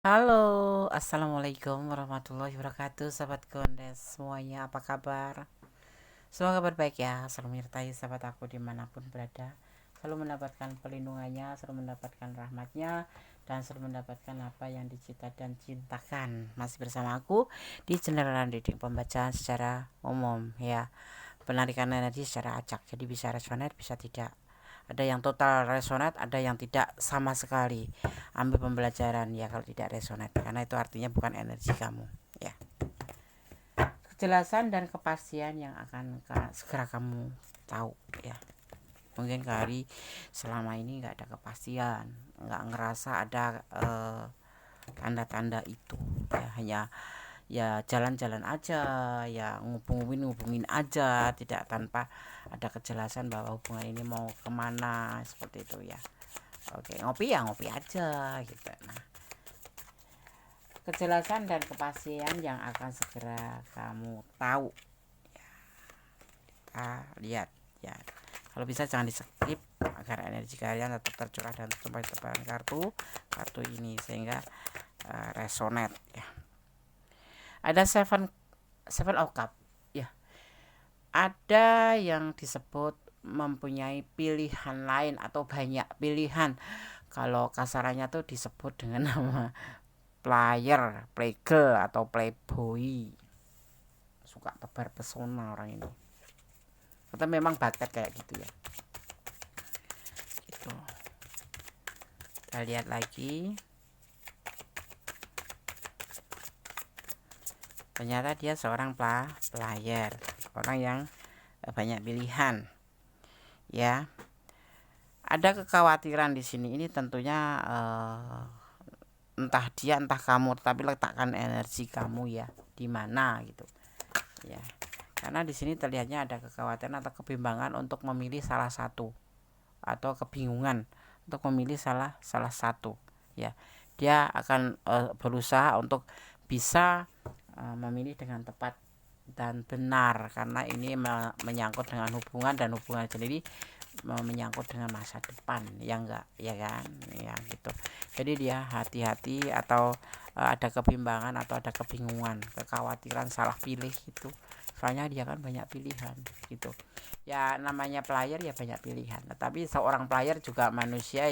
Halo, assalamualaikum warahmatullahi wabarakatuh, sahabat Gondes semuanya, apa kabar? Semoga kabar baik ya, selalu menyertai sahabat aku dimanapun berada, selalu mendapatkan pelindungannya, selalu mendapatkan rahmatnya, dan selalu mendapatkan apa yang dicita dan cintakan. Masih bersama aku di channel Reading pembacaan secara umum ya, penarikan energi secara acak, jadi bisa resonate bisa tidak. Ada yang total resonate, ada yang tidak sama sekali. Ambil pembelajaran ya kalau tidak resonate, karena itu artinya bukan energi kamu ya. Kejelasan dan kepastian yang akan segera kamu tahu ya. Mungkin kali selama ini nggak ada kepastian, nggak ngerasa ada tanda-tanda itu ya, hanya ya jalan-jalan aja, ya ngubungin aja, tidak tanpa ada kejelasan bahwa hubungan ini mau kemana, seperti itu ya. Oke, ngopi ya ngopi aja gitu. Nah, kejelasan dan kepastian yang akan segera kamu tahu. Lihat ya. Kalau bisa jangan di skip agar energi kalian tetap tercurah dan tertumpah di tebaran kartu ini sehingga resonate ya. Ada seven of cup ya. Ada yang disebut mempunyai pilihan lain atau banyak pilihan. Kalau kasarannya tuh disebut dengan nama player, playgirl atau playboy. Suka tebar pesona orang ini. Kita memang bakat kayak gitu ya. Gitu. Kita lihat lagi. Ternyata dia seorang player, orang yang banyak pilihan. Ya. Ada kekhawatiran di sini. Ini tentunya entah dia entah kamu, tapi letakkan energi kamu ya di mana gitu. Ya. Karena di sini terlihatnya ada kekhawatiran atau kebimbangan untuk memilih salah satu, atau kebingungan untuk memilih salah satu ya. Dia akan berusaha untuk bisa memilih dengan tepat dan benar, karena ini menyangkut dengan hubungan, dan hubungan sendiri menyangkut dengan masa depan ya enggak ya kan ya gitu. Jadi dia hati-hati atau ada kebimbangan atau ada kebingungan, kekhawatiran salah pilih itu, soalnya dia kan banyak pilihan gitu ya. Namanya player ya banyak pilihan, tapi seorang player juga manusia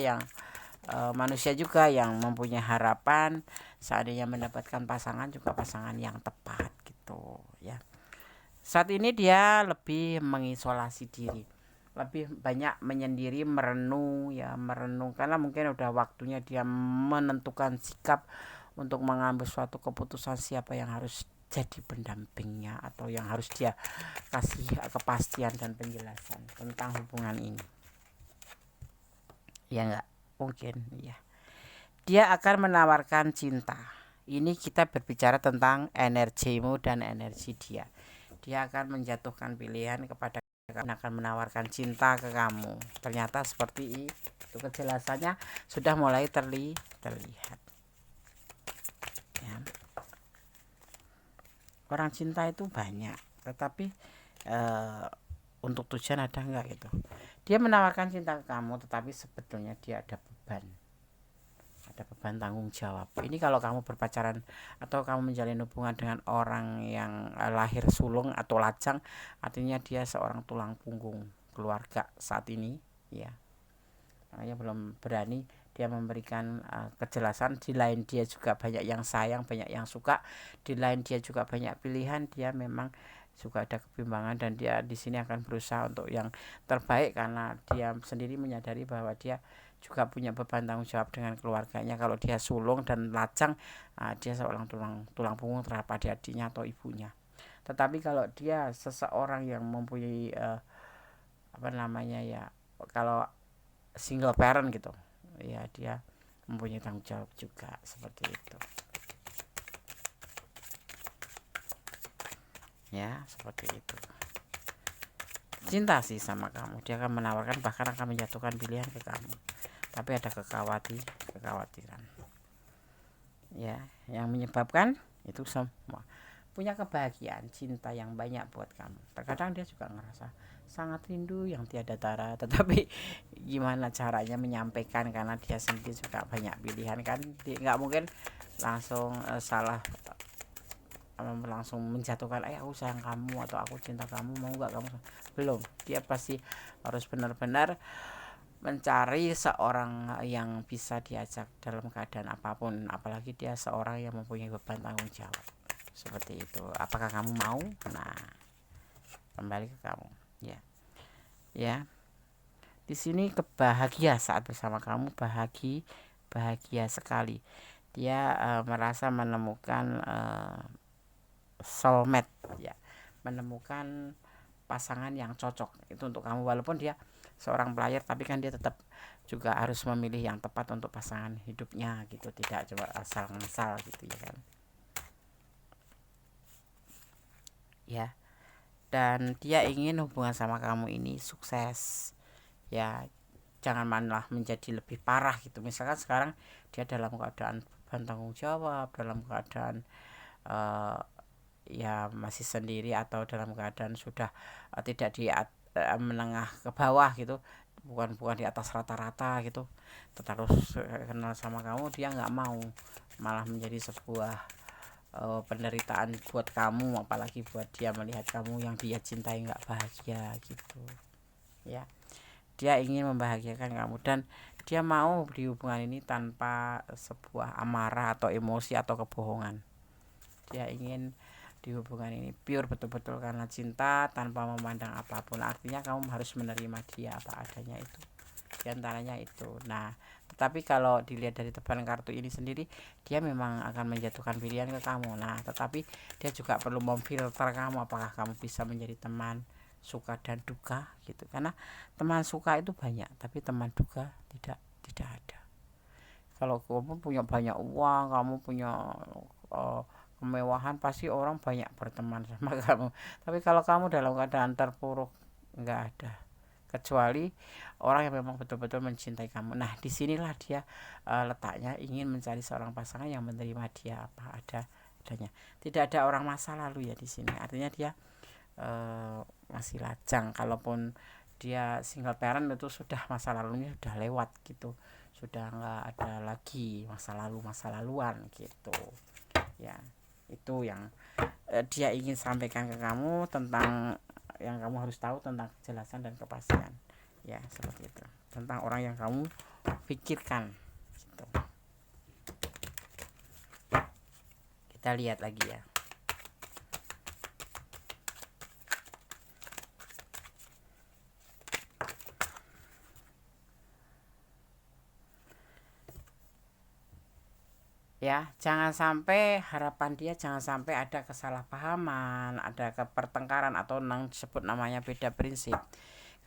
juga yang mempunyai harapan seandainya mendapatkan pasangan, juga pasangan yang tepat gitu ya. Saat ini dia lebih mengisolasi diri, lebih banyak menyendiri, merenung ya, merenung karena mungkin udah waktunya dia menentukan sikap untuk mengambil suatu keputusan siapa yang harus jadi pendampingnya, atau yang harus dia kasih kepastian dan penjelasan tentang hubungan ini ya. Enggak mungkin ya. Dia akan menawarkan cinta. Ini kita berbicara tentang energimu dan energi dia. Dia akan menjatuhkan pilihan kepada kamu, akan menawarkan cinta ke kamu. Ternyata seperti itu kejelasannya sudah mulai terlihat ya. Orang cinta itu banyak, tetapi untuk tujuan ada enggak gitu. Dia menawarkan cinta ke kamu, tetapi sebetulnya dia ada beban tanggung jawab. Ini kalau kamu berpacaran atau kamu menjalin hubungan dengan orang yang lahir sulung atau lajang, artinya dia seorang tulang punggung keluarga saat ini ya. Makanya belum berani dia memberikan kejelasan. Di lain dia juga banyak yang sayang, banyak yang suka. Di lain dia juga banyak pilihan. Dia memang juga ada kebimbangan, dan dia di sini akan berusaha untuk yang terbaik, karena dia sendiri menyadari bahwa dia juga punya beban tanggung jawab dengan keluarganya. Kalau dia sulung dan lajang, dia seorang tulang punggung terhadap adik-adiknya atau ibunya. Tetapi kalau dia seseorang yang mempunyai apa namanya ya, kalau single parent gitu ya, dia mempunyai tanggung jawab juga seperti itu ya, seperti itu. Cinta sih sama kamu, dia akan menawarkan, bahkan akan menjatuhkan pilihan ke kamu, tapi ada kekhawatiran ya, yang menyebabkan itu semua punya kebahagiaan cinta yang banyak buat kamu. Terkadang dia juga ngerasa sangat rindu yang tiada tara, tetapi gimana caranya menyampaikan, karena dia sendiri juga banyak pilihan kan. Nggak mungkin langsung salah langsung menjatuhkan aku sayang kamu atau aku cinta kamu, mau nggak kamu, belum. Dia pasti harus benar-benar mencari seorang yang bisa diajak dalam keadaan apapun, apalagi dia seorang yang mempunyai beban tanggung jawab seperti itu. Apakah kamu mau? Nah, kembali ke kamu, ya. Ya, di sini kebahagia saat bersama kamu, bahagia sekali. Dia merasa menemukan soulmate, ya, menemukan pasangan yang cocok itu untuk kamu. Walaupun dia seorang player, tapi kan dia tetap juga harus memilih yang tepat untuk pasangan hidupnya gitu, tidak coba asal-ngasal gitu ya kan, ya. Dan dia ingin hubungan sama kamu ini sukses, ya. Jangan malah menjadi lebih parah gitu. Misalkan sekarang dia dalam keadaan beban tanggung jawab, dalam keadaan uh, ya masih sendiri, atau dalam keadaan sudah tidak di menengah ke bawah gitu, bukan di atas rata-rata gitu, terus kenal sama kamu, dia nggak mau, malah menjadi sebuah penderitaan buat kamu, apalagi buat dia melihat kamu yang dia cintai nggak bahagia gitu, ya. Dia ingin membahagiakan kamu, dan dia mau di hubungan ini tanpa sebuah amarah atau emosi atau kebohongan. Dia ingin di hubungan ini pure, betul-betul karena cinta tanpa memandang apapun. Artinya kamu harus menerima dia apa adanya, itu diantaranya itu. Nah, tetapi kalau dilihat dari tebalan kartu ini sendiri, dia memang akan menjatuhkan pilihan ke kamu. Nah, tetapi dia juga perlu memfilter kamu, apakah kamu bisa menjadi teman suka dan duka gitu. Karena teman suka itu banyak, tapi teman duka tidak ada. Kalau kamu punya banyak uang, kamu punya uh, kemewahan, pasti orang banyak berteman sama kamu. Tapi kalau kamu dalam keadaan terpuruk, nggak ada, kecuali orang yang memang betul-betul mencintai kamu. Nah, disinilah dia letaknya, ingin mencari seorang pasangan yang menerima dia apa adanya. Tidak ada orang masa lalu ya di sini. Artinya dia masih lajang. Kalaupun dia single parent, itu sudah masa lalunya sudah lewat gitu, sudah nggak ada lagi masa laluan gitu, ya. Itu yang dia ingin sampaikan ke kamu, tentang yang kamu harus tahu tentang kejelasan dan kepastian, ya, seperti itu, tentang orang yang kamu pikirkan gitu. Kita lihat lagi ya. Ya, jangan sampai harapan dia, jangan sampai ada kesalahpahaman, ada kepertengkaran, atau disebut namanya beda prinsip.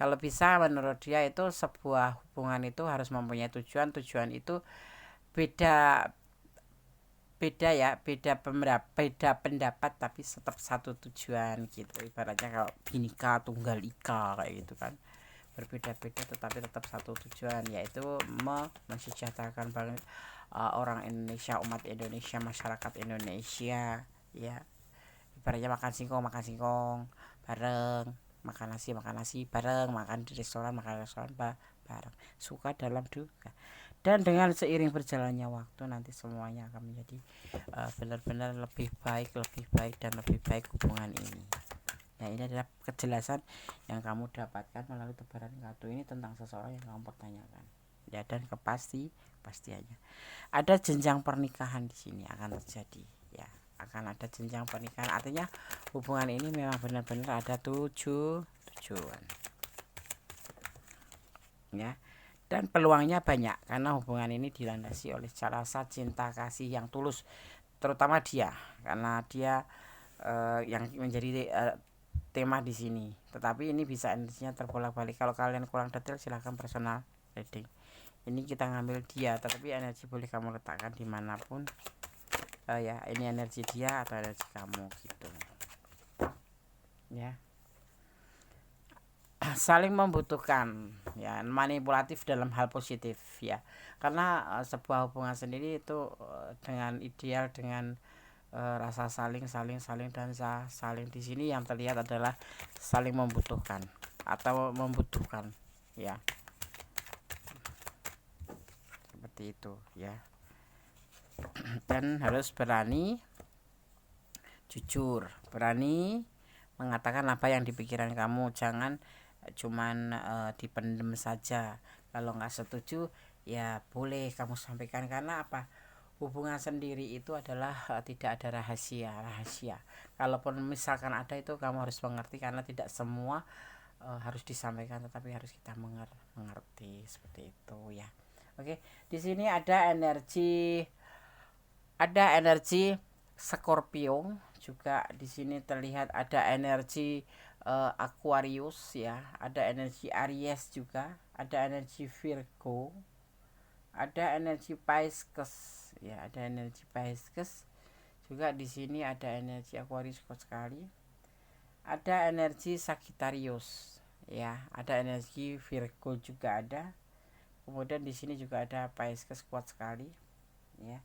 Kalau bisa, menurut dia itu sebuah hubungan itu harus mempunyai tujuan itu beda beda ya, beda pendapat, tapi tetap satu tujuan gitu. Ibaratnya kalau Bhinneka Tunggal Ika kayak gitu kan, berbeda-beda tetapi tetap satu tujuan, yaitu mensejahterakan banget orang Indonesia, umat Indonesia, masyarakat Indonesia, ya. Ibaratnya makan singkong bareng, makan nasi bareng, makan di restoran, makan restoran bareng, suka dalam duka. Dan dengan seiring berjalannya waktu, nanti semuanya akan menjadi benar-benar lebih baik dan lebih baik hubungan ini. Nah, ini adalah kejelasan yang kamu dapatkan melalui tebaran kartu ini tentang seseorang yang kamu pertanyakan, ya. Dan pastiannya ada jenjang pernikahan di sini akan terjadi, ya. Akan ada jenjang pernikahan, artinya hubungan ini memang benar-benar ada tujuan, ya. Dan peluangnya banyak, karena hubungan ini dilandasi oleh rasa cinta kasih yang tulus, terutama dia, karena dia yang menjadi tema di sini. Tetapi ini bisa energinya terbolak-balik. Kalau kalian kurang detail, silahkan personal reading. Ini kita ngambil dia, tetapi energi boleh kamu letakkan dimanapun, ya. Ini energi dia atau energi kamu gitu, ya. Saling membutuhkan, ya, manipulatif dalam hal positif, ya. Karena sebuah hubungan sendiri itu dengan ideal, dengan rasa saling dan saling, di sini yang terlihat adalah saling membutuhkan atau membutuhkan, ya, seperti itu, ya. dan harus berani jujur, berani mengatakan apa yang di pikiran kamu. Jangan cuman dipendem saja. Kalau nggak setuju ya boleh kamu sampaikan, karena apa, hubungan sendiri itu adalah tidak ada rahasia. Kalaupun misalkan ada, itu kamu harus mengerti, karena tidak semua harus disampaikan, tetapi harus kita mengerti seperti itu ya. Oke, di sini ada energi Scorpio juga. Di sini terlihat ada energi Aquarius ya, ada energi Aries juga, ada energi Virgo, ada energi Pisces ya, ada energi Pisces juga. Di sini ada energi Aquarius kuat sekali, ada energi Sagittarius ya, ada energi Virgo juga ada. Kemudian di sini juga ada Pisces kuat sekali ya,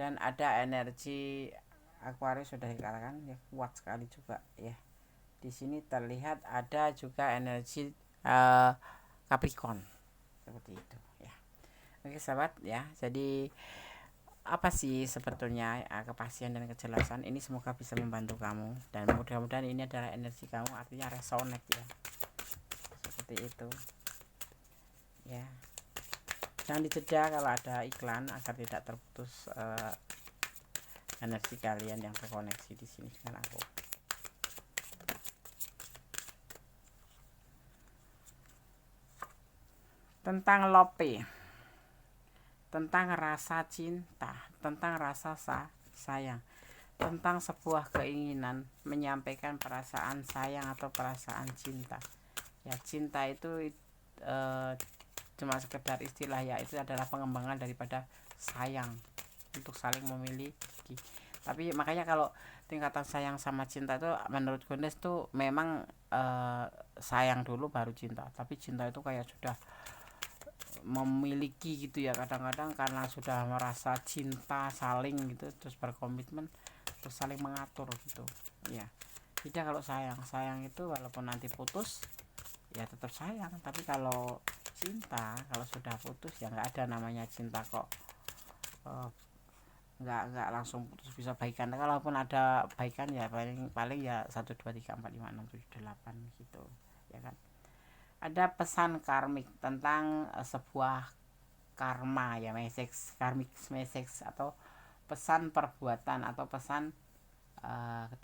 dan ada energi Aquarius sudah dikatakan ya, kuat sekali juga ya. Di sini terlihat ada juga energi Capricorn seperti itu ya. Oke sahabat ya, jadi apa sih sebetulnya kepastian dan kejelasan ini, semoga bisa membantu kamu, dan mudah-mudahan ini adalah energi kamu, artinya resonate ya, seperti itu ya. Jangan dijeda kalau ada iklan, agar tidak terputus energi kalian yang terkoneksi di sini dengan aku. Tentang lope, tentang rasa cinta, tentang rasa sayang, tentang sebuah keinginan menyampaikan perasaan sayang atau perasaan cinta ya. Cinta itu cuma sekedar istilah ya, itu adalah pengembangan daripada sayang, untuk saling memiliki. Tapi makanya kalau tingkatan sayang sama cinta itu menurut Gondes tuh memang sayang dulu baru cinta, tapi cinta itu kayak sudah memiliki gitu ya, kadang-kadang karena sudah merasa cinta saling gitu, terus berkomitmen, terus saling mengatur gitu ya. Tidak, kalau sayang itu walaupun nanti putus ya tetap sayang, tapi kalau cinta, kalau sudah putus ya nggak ada namanya cinta kok. Nggak langsung putus, bisa baikan. Kalaupun ada baikan ya paling ya 1 2 3 4 5 6 7 8 gitu ya kan. Ada pesan karmik tentang sebuah karma ya, message karmik, message atau pesan perbuatan, atau pesan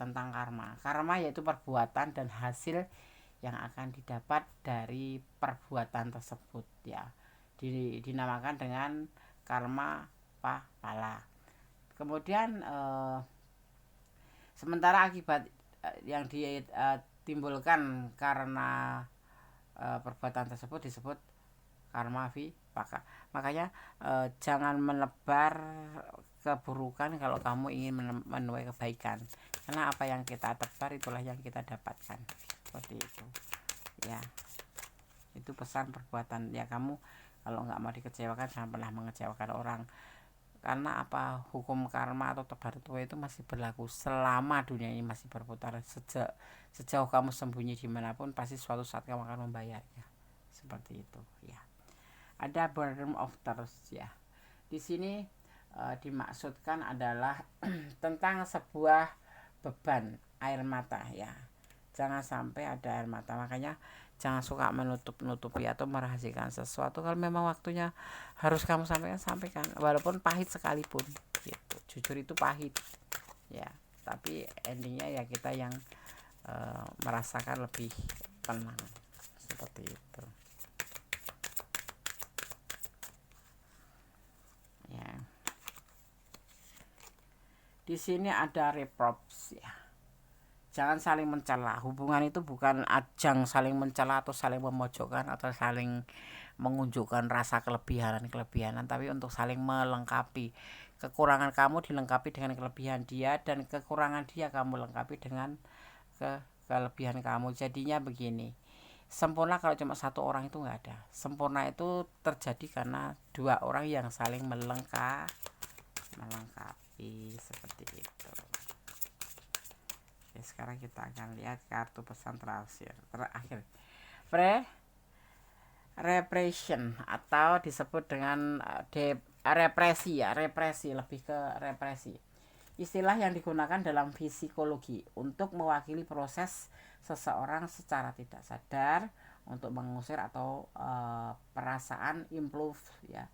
tentang karma yaitu perbuatan dan hasil yang akan didapat dari perbuatan tersebut ya. Dinamakan dengan karma pala. Kemudian sementara akibat yang ditimbulkan karena perbuatan tersebut disebut karma vipaka. Makanya jangan menebar keburukan kalau kamu ingin menuai kebaikan, karena apa yang kita tebar itulah yang kita dapatkan, seperti itu ya. Itu pesan perbuatan ya. Kamu kalau nggak mau dikecewakan, jangan pernah mengecewakan orang, karena apa, hukum karma atau tebar tuai itu masih berlaku selama dunia ini masih berputar. Sejauh kamu sembunyi dimanapun, pasti suatu saat kamu akan membayarnya, seperti itu ya. Ada burden of thirst ya. Di sini dimaksudkan adalah tentang sebuah beban air mata ya. Jangan sampai ada air mata, makanya jangan suka menutupi atau merahasiakan sesuatu. Kalau memang waktunya harus kamu sampaikan, walaupun pahit sekalipun gitu. Jujur itu pahit ya, tapi endingnya ya kita yang merasakan lebih tenang, seperti itu ya. Di sini ada reproach ya. Jangan saling mencela. Hubungan itu bukan ajang saling mencela atau saling memojokkan atau saling menunjukkan rasa kelebihan, tapi untuk saling melengkapi. Kekurangan kamu dilengkapi dengan kelebihan dia, dan kekurangan dia kamu lengkapi dengan kelebihan kamu. Jadinya begini, sempurna kalau cuma satu orang itu nggak ada. Sempurna itu terjadi karena dua orang yang saling melengkapi, seperti itu. Oke, sekarang kita akan lihat kartu pesan terakhir repression, atau disebut dengan represi ya, represi, lebih ke represi. Istilah yang digunakan dalam psikologi untuk mewakili proses seseorang secara tidak sadar untuk mengusir atau perasaan improve ya,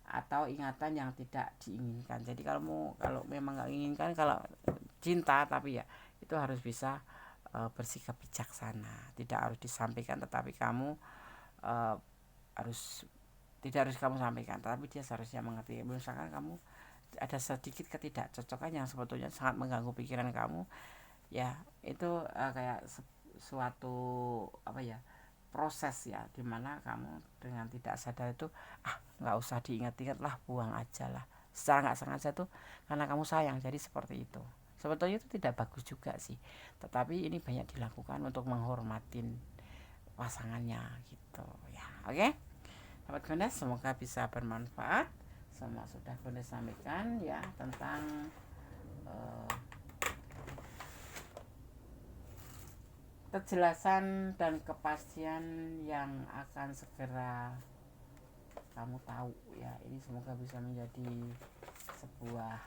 atau ingatan yang tidak diinginkan. Jadi kalau memang nggak inginkan, kalau cinta tapi ya itu harus bisa bersikap bijaksana, tidak harus disampaikan tetapi kamu harus tidak harus kamu sampaikan, tapi dia seharusnya mengerti. Misalkan kamu ada sedikit ketidakcocokan yang sebetulnya sangat mengganggu pikiran kamu, ya itu kayak suatu apa ya, proses ya, dimana kamu dengan tidak sadar itu nggak usah diingat-ingat lah, buang aja lah, secara nggak sengaja tuh karena kamu sayang, jadi seperti itu. Sebetulnya itu tidak bagus juga sih, tetapi ini banyak dilakukan untuk menghormatin pasangannya gitu ya. Oke, sahabat Gondes, semoga bisa bermanfaat. Semua sudah Gondes sampaikan ya tentang kejelasan dan kepastian yang akan segera kamu tahu ya. Ini semoga bisa menjadi sebuah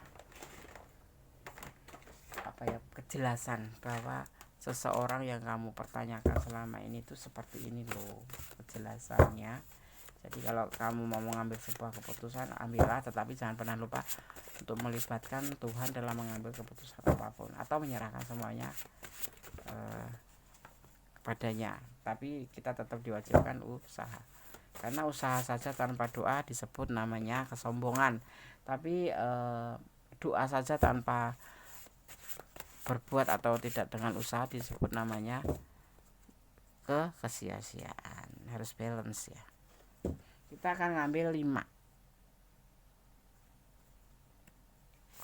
apa ya, kejelasan bahwa seseorang yang kamu pertanyakan selama ini tuh seperti ini loh kejelasannya. Jadi kalau kamu mau mengambil sebuah keputusan, ambillah, tetapi jangan pernah lupa untuk melibatkan Tuhan dalam mengambil keputusan apapun, atau menyerahkan semuanya kepadanya. Tapi kita tetap diwajibkan usaha, karena usaha saja tanpa doa disebut namanya kesombongan. Tapi doa saja tanpa berbuat atau tidak dengan usaha disebut namanya kesia-siaan. Harus balance ya. Kita akan ngambil 5.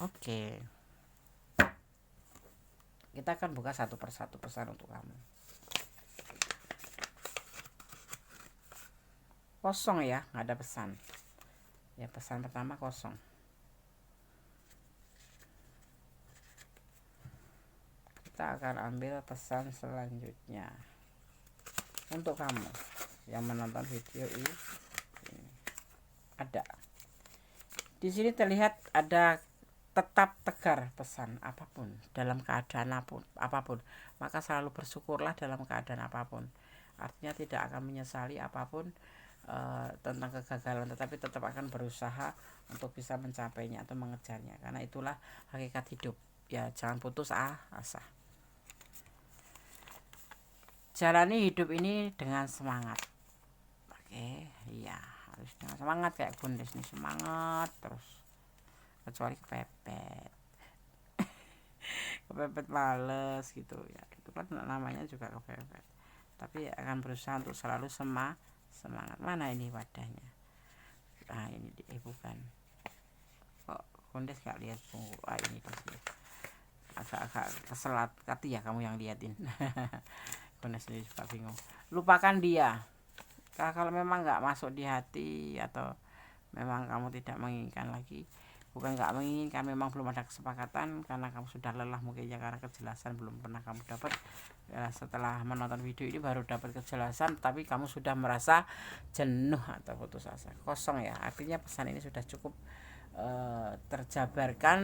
Oke, kita akan buka satu persatu pesan untuk kamu. Kosong ya, nggak ada pesan ya. Pesan pertama kosong. Kita akan ambil pesan selanjutnya untuk kamu yang menonton video ini. Ada di sini terlihat ada tetap tegar pesan apapun, dalam keadaan apapun, maka selalu bersyukurlah dalam keadaan apapun. Artinya tidak akan menyesali apapun tentang kegagalan, tetapi tetap akan berusaha untuk bisa mencapainya atau mengejarnya, karena itulah hakikat hidup ya. Jangan putus asa. Jalani hidup ini dengan semangat. Oke, iya, harus dengan semangat kayak Gondes nih, semangat terus, kecuali kepepet males gitu ya, itu kan namanya juga kepepet. Tapi akan berusaha untuk selalu semangat. Mana ini wadahnya? Nah ini bukan, kok Gondes gak lihat tunggu. Ini dia, agak keselat kati ya kamu yang liatin. Gondes sendiri juga bingung. Lupakan dia. Kalau memang nggak masuk di hati, atau memang kamu tidak menginginkan lagi, bukan nggak menginginkan, memang belum ada kesepakatan karena kamu sudah lelah mungkin ya, karena kejelasan belum pernah kamu dapat ya. Setelah menonton video ini baru dapat kejelasan, tapi kamu sudah merasa jenuh atau putus asa, kosong ya. Artinya pesan ini sudah cukup terjabarkan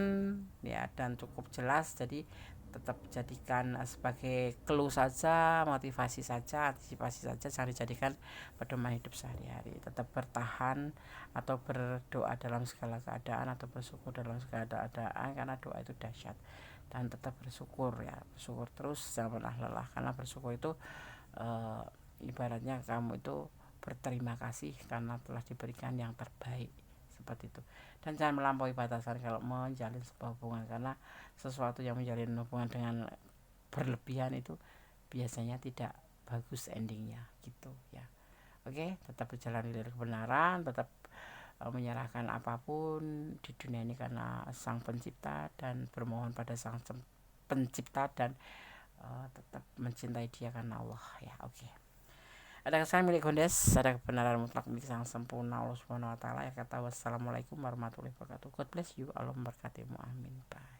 ya, dan cukup jelas. Jadi tetap jadikan sebagai clue saja, motivasi saja, antisipasi saja, jangan dijadikan pedoman hidup sehari-hari. Tetap bertahan atau berdoa dalam segala keadaan, atau bersyukur dalam segala keadaan, karena doa itu dahsyat. Dan tetap bersyukur ya, bersyukur terus, jangan pernah lelah, karena bersyukur itu ibaratnya kamu itu berterima kasih karena telah diberikan yang terbaik, seperti itu. Dan jangan melampaui batasan kalau menjalin sebuah hubungan, karena sesuatu yang menjalin hubungan dengan berlebihan itu biasanya tidak bagus endingnya gitu ya. Oke, tetap berjalan dari kebenaran, tetap menyerahkan apapun di dunia ini karena Sang Pencipta, dan bermohon pada Sang Pencipta, dan tetap mencintai Dia karena Allah ya. Oke. Ada kesan milik Gondes, ada kebenaran mutlak milik Sang Sempurna Allah Subhanahu wa taala. Ya kata wassalamualaikum warahmatullahi wabarakatuh. God bless you, Allah memberkatimu, amin. Bye.